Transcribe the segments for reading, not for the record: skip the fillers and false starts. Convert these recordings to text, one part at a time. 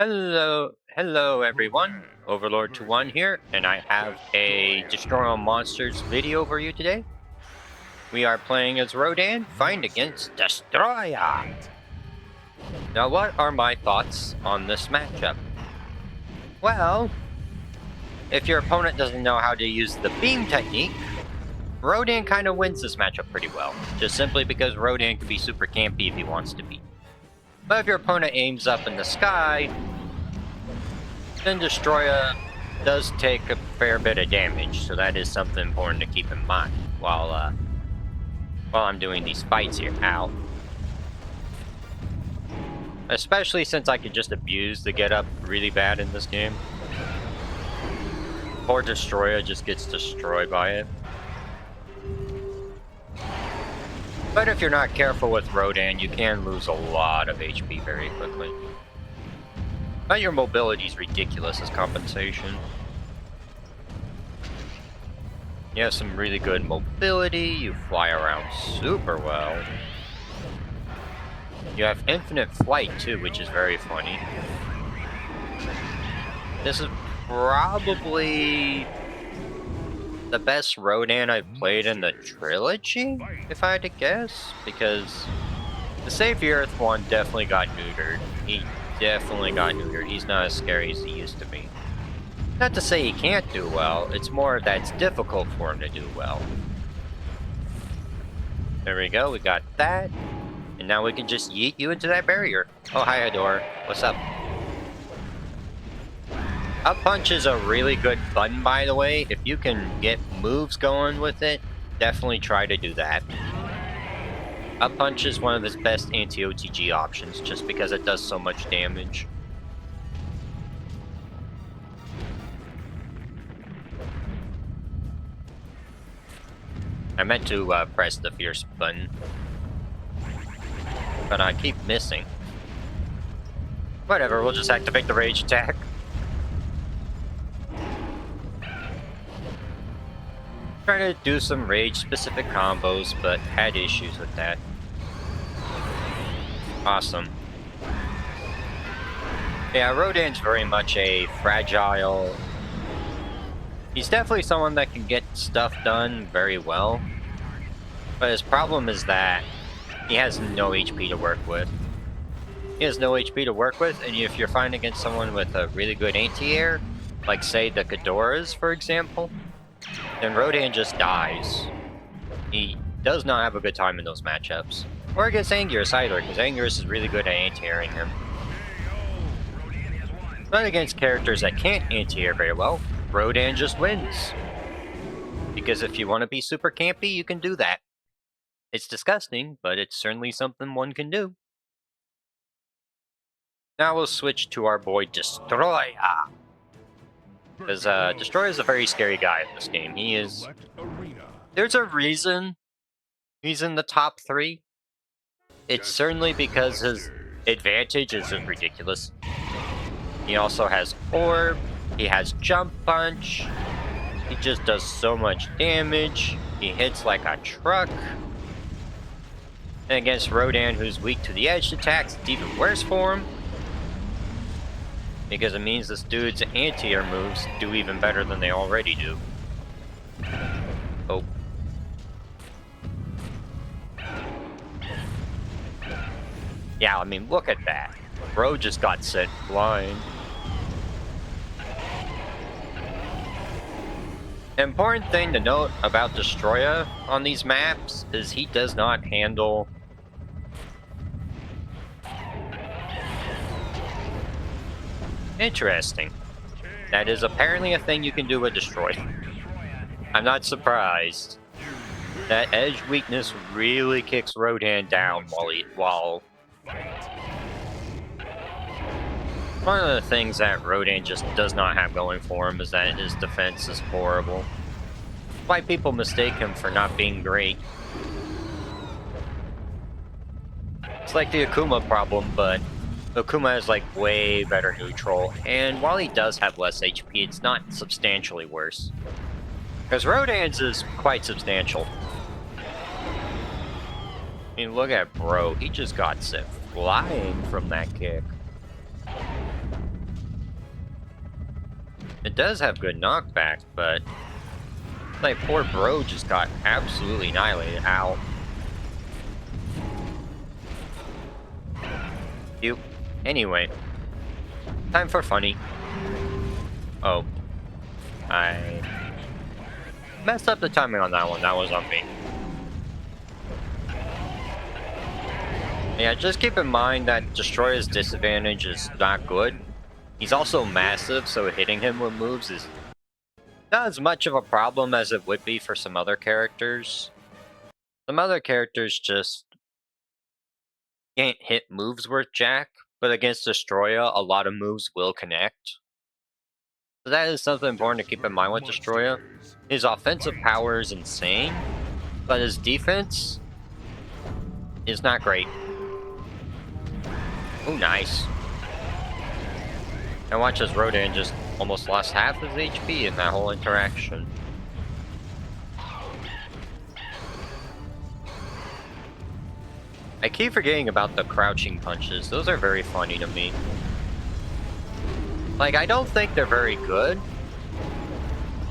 Hello everyone. Overlord 21 here, and I have a Destroy All Monsters video for you today. We are playing as Rodan, fighting against Destoroyah. Now, what are my thoughts on this matchup? Well, if your opponent doesn't know how to use the beam technique, Rodan kind of wins this matchup pretty well, just simply because Rodan can be super campy if he wants to be. But if your opponent aims up in the sky, then Destoroyah does take a fair bit of damage, so that is something important to keep in mind while I'm doing these fights here. Ow. Especially since I could just abuse the get-up really bad in this game. Poor Destoroyah just gets destroyed by it. But if you're not careful with Rodan, you can lose a lot of HP very quickly. But your mobility is ridiculous as compensation. You have some really good mobility, you fly around super well. You have infinite flight too, which is very funny. This is probably the best Rodan I've played in the trilogy, if I had to guess, because the Save the Earth one definitely got neutered. He definitely got neutered. He's not as scary as he used to be. Not to say he can't do well, it's more that it's difficult for him to do well. There we go, we got that. And now we can just yeet you into that barrier. Oh, hi, Adore. What's up? Up punch is a really good button, by the way. If you can get moves going with it, definitely try to do that. Up punch is one of his best anti-OTG options, just because it does so much damage. I meant to press the fierce button, but I keep missing. Whatever, we'll just activate the rage attack. Try to do some rage-specific combos, but had issues with that. Awesome. Yeah, Rodan's very much a fragile... He's definitely someone that can get stuff done very well. But his problem is that he has no HP to work with. He has no HP to work with, and if you're fighting against someone with a really good anti-air, like say the Ghidorahs, for example, then Rodan just dies. He does not have a good time in those matchups. Or against Anguirus either, because Anguirus is really good at anti-airing him. But against characters that can't anti-air very well, Rodan just wins. Because if you want to be super campy, you can do that. It's disgusting, but it's certainly something one can do. Now we'll switch to our boy Destoroyah. Because Destoroyah is a very scary guy in this game. He is... There's a reason he's in the top 3. It's certainly because his advantage is just ridiculous. He also has Orb, he has Jump Punch, he just does so much damage, he hits like a truck. And against Rodan, who's weak to the edge attacks, it's even worse for him. Because it means this dude's anti-air moves do even better than they already do. Oh. Yeah, I mean, look at that. Bro just got sent flying. The important thing to note about Destoroyah on these maps is he does not handle... Interesting. That is apparently a thing you can do with Destroy. I'm not surprised. That edge weakness really kicks Rodan down while... One of the things that Rodan just does not have going for him is that his defense is horrible. Why people mistake him for not being great. It's like the Akuma problem, but Akuma is like way better neutral, and while he does have less HP, it's not substantially worse. Because Rodan's is quite substantial. I mean, look at Bro, he just got sent flying from that kick. It does have good knockback, but like poor bro just got absolutely annihilated. Ow. You. Anyway, time for funny. Oh, I messed up the timing on that one. That was on me. Yeah, just keep in mind that Destroyer's disadvantage is not good. He's also massive, so hitting him with moves is not as much of a problem as it would be for some other characters. Some other characters just can't hit moves worth jack, but against Destroyer, a lot of moves will connect. So that is something important to keep in mind with Destroyer. His offensive power is insane, but his defense is not great. Oh, nice. And watch as Rodan just almost lost half his HP in that whole interaction. I keep forgetting about the crouching punches. Those are very funny to me. Like, I don't think they're very good,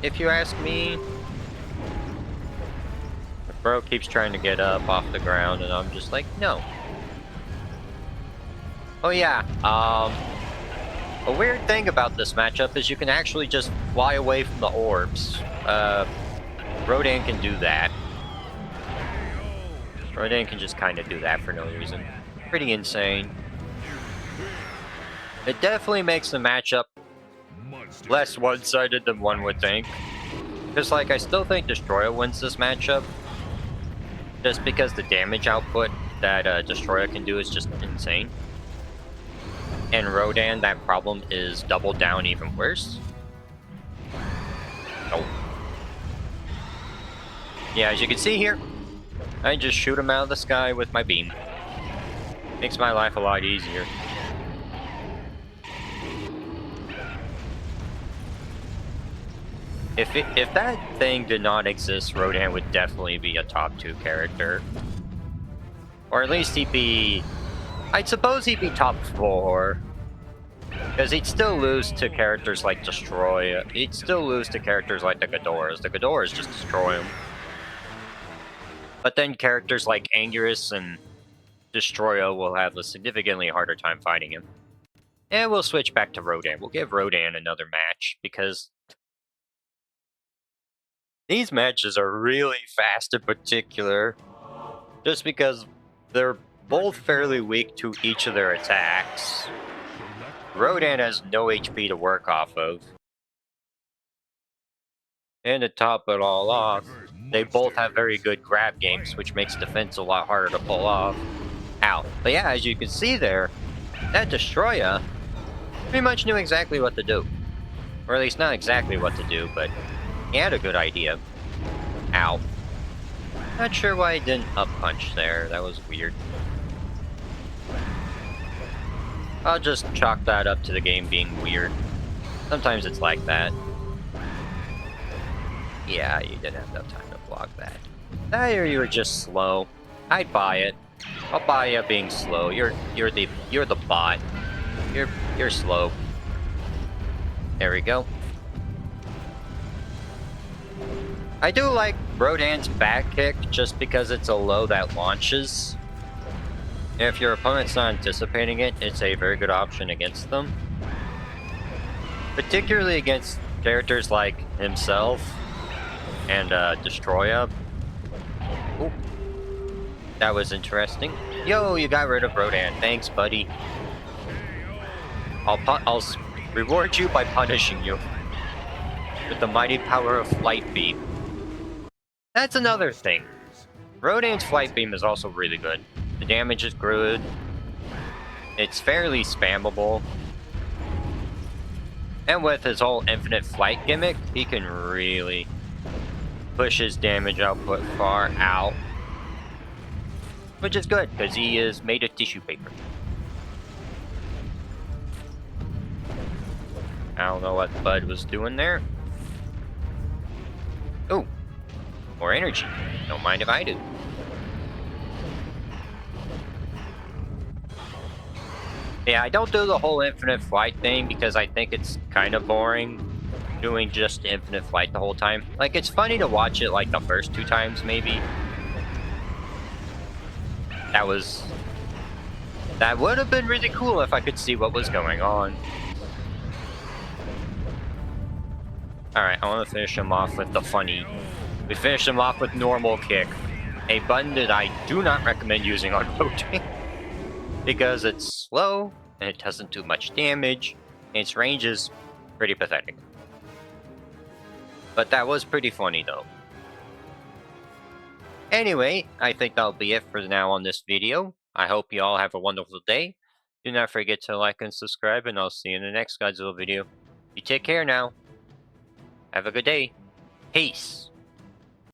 if you ask me. The bro keeps trying to get up off the ground, and I'm just like, no. Oh yeah, a weird thing about this matchup is you can actually just fly away from the orbs. Rodan can do that. Rodan can just kind of do that for no reason. Pretty insane. It definitely makes the matchup less one-sided than one would think. Because, like, I still think Destroyer wins this matchup. Just because the damage output that Destroyer can do is just insane. And Rodan, that problem is doubled down even worse. Oh. Yeah, as you can see here, I just shoot him out of the sky with my beam. Makes my life a lot easier. If that thing did not exist, Rodan would definitely be a top 2 character. Or at least he'd be... I'd suppose he'd be top 4. Because he'd still lose to characters like Destroy. He'd still lose to characters like the Ghidorahs. The Ghidorahs just destroy him. But then characters like Anguirus and Destoroyah will have a significantly harder time fighting him. And we'll switch back to Rodan. We'll give Rodan another match, because these matches are really fast in particular. Just because they're both fairly weak to each of their attacks. Rodan has no HP to work off of. And to top it all off, they both have very good grab games, which makes defense a lot harder to pull off. Ow. But yeah, as you can see there, that Destroyer pretty much knew exactly what to do. Or at least not exactly what to do, but he had a good idea. Ow. Not sure why he didn't up punch there. That was weird. I'll just chalk that up to the game being weird. Sometimes it's like that. Yeah, you didn't have enough time to block that. That or you were just slow. I'd buy it. I'll buy you being slow. You're the bot. You're slow. There we go. I do like Rodan's back kick just because it's a low that launches. If your opponent's not anticipating it, it's a very good option against them. Particularly against characters like himself and Destoroyah. Ooh. That was interesting. Yo, you got rid of Rodan. Thanks, buddy. I'll reward you by punishing you with the mighty power of Flight Beam. That's another thing. Rodan's Flight Beam is also really good. The damage is good. It's fairly spammable. And with his whole infinite flight gimmick, he can really push his damage output far out. Which is good, because he is made of tissue paper. I don't know what Bud was doing there. Oh, more energy. Don't mind if I do. Yeah, I don't do the whole infinite flight thing because I think it's kind of boring. doing just infinite flight the whole time. Like, it's funny to watch it like the first 2 times, maybe. That would have been really cool if I could see what was going on. Alright, I want to finish him off with the funny. We finish him off with normal kick. A button that I do not recommend using on Rodan. Because it's slow, and it doesn't do much damage, and its range is pretty pathetic. But that was pretty funny though. Anyway, I think that'll be it for now on this video. I hope you all have a wonderful day. Do not forget to like and subscribe, and I'll see you in the next Godzilla video. You take care now. Have a good day. Peace.